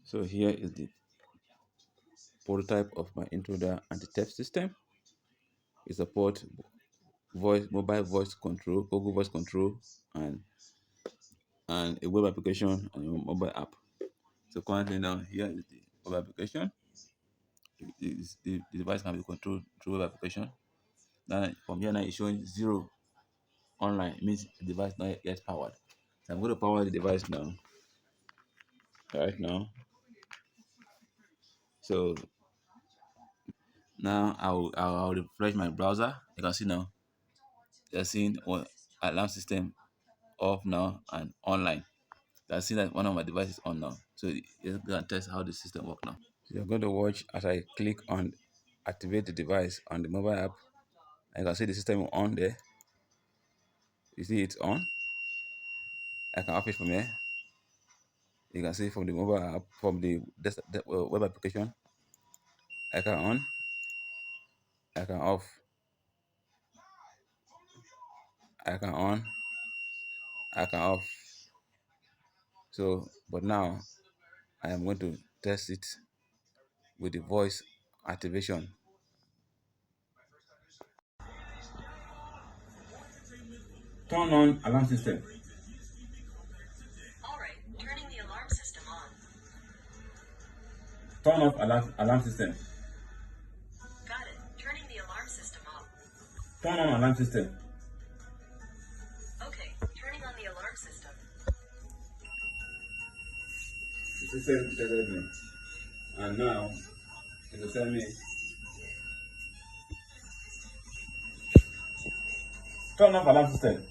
So here is the prototype of my intruder anti-theft system. It supports mobile voice control, Google voice control, and a web application and a mobile app. So currently now here is the web application. The device can be controlled through web application. Now from here now it's showing 0 online. It means the device not yet powered. So I'm going to power the device now. Right now. So now I'll refresh my browser. You can see now they're seeing alarm system off now and online. I see that one of my devices on now. So you can test how the system works now. So you're going to watch as I click on activate the device on the mobile app. And you can see the system on there. You see it's on. I can off it from here. You can see from the mobile app, from the web application. I can on. I can off. I can on. I can off. So, but now I am going to test it with the voice activation. Turn on alarm system. All right, turning the alarm system on. Turn off alarm system. Got it. Turning the alarm system off. Turn on alarm system. Okay, turning on the alarm system. The system detected me. And now it will tell me turn off alarm system.